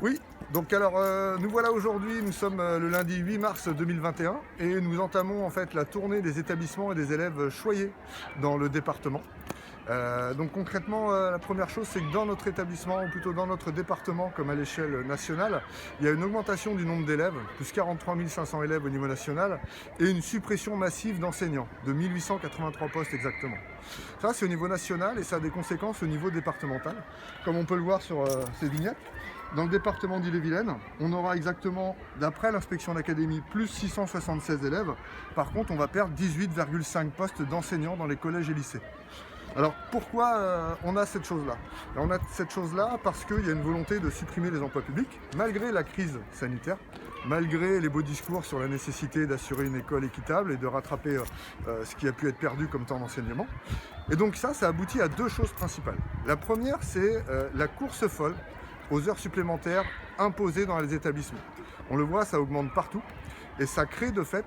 Oui, donc alors nous voilà aujourd'hui, nous sommes le lundi 8 mars 2021 et nous entamons en fait la tournée des établissements et des élèves choyés dans le département. Donc concrètement, la première chose, c'est que dans notre établissement, ou plutôt dans notre département, comme à l'échelle nationale, il y a une augmentation du nombre d'élèves, plus 43 500 élèves au niveau national, et une suppression massive d'enseignants, de 1883 postes exactement. Ça, c'est au niveau national et ça a des conséquences au niveau départemental, comme on peut le voir sur ces vignettes. Dans le département d'Ille-et-Vilaine, on aura exactement, d'après l'inspection d'académie, plus 676 élèves. Par contre, on va perdre 18,5 postes d'enseignants dans les collèges et lycées. Alors pourquoi on a cette chose-là? On a cette chose-là parce qu'il y a une volonté de supprimer les emplois publics, malgré la crise sanitaire, malgré les beaux discours sur la nécessité d'assurer une école équitable et de rattraper ce qui a pu être perdu comme temps d'enseignement. Et donc ça aboutit à deux choses principales. La première, c'est la course folle aux heures supplémentaires imposées dans les établissements. On le voit, ça augmente partout. Et ça crée de fait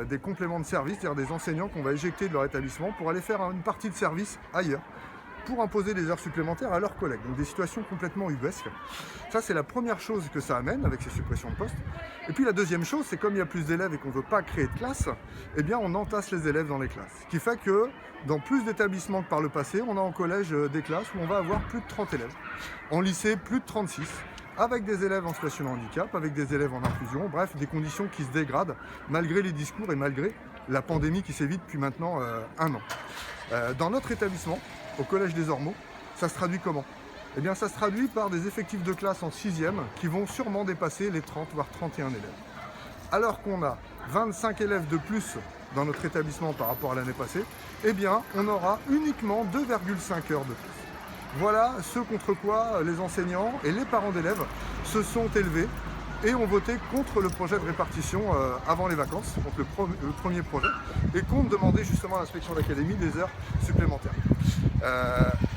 des compléments de service, c'est-à-dire des enseignants qu'on va éjecter de leur établissement pour aller faire une partie de service ailleurs, pour imposer des heures supplémentaires à leurs collègues. Donc des situations complètement ubuesques. Ça, c'est la première chose que ça amène avec ces suppressions de postes. Et puis la deuxième chose, c'est comme il y a plus d'élèves et qu'on ne veut pas créer de classes, eh bien on entasse les élèves dans les classes. Ce qui fait que dans plus d'établissements que par le passé, on a en collège des classes où on va avoir plus de 30 élèves. En lycée, plus de 36. Avec des élèves en situation de handicap, avec des élèves en inclusion, bref, des conditions qui se dégradent malgré les discours et malgré la pandémie qui sévit depuis maintenant un an. Dans notre établissement, au Collège des Ormeaux, ça se traduit comment? Eh bien, ça se traduit par des effectifs de classe en 6e qui vont sûrement dépasser les 30 voire 31 élèves. Alors qu'on a 25 élèves de plus dans notre établissement par rapport à l'année passée, eh bien, on aura uniquement 2,5 heures de plus. Voilà ce contre quoi les enseignants et les parents d'élèves se sont élevés et ont voté contre le projet de répartition avant les vacances, contre le premier projet, et compte demander justement à l'inspection d'académie des heures supplémentaires.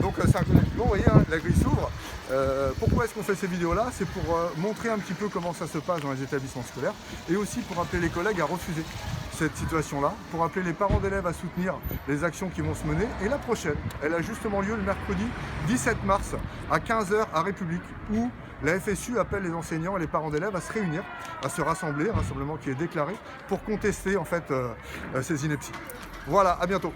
Donc c'est un collège. Bon, vous voyez, hein, la grille s'ouvre. Pourquoi est-ce qu'on fait ces vidéos-là? C'est pour montrer un petit peu comment ça se passe dans les établissements scolaires et aussi pour appeler les collègues à refuser cette situation-là, pour appeler les parents d'élèves à soutenir les actions qui vont se mener. Et la prochaine, elle a justement lieu le mercredi 17 mars à 15 h à République, où la FSU appelle les enseignants et les parents d'élèves à se réunir, à se rassembler, un rassemblement qui est déclaré, pour contester en fait ces inepties. Voilà, à bientôt.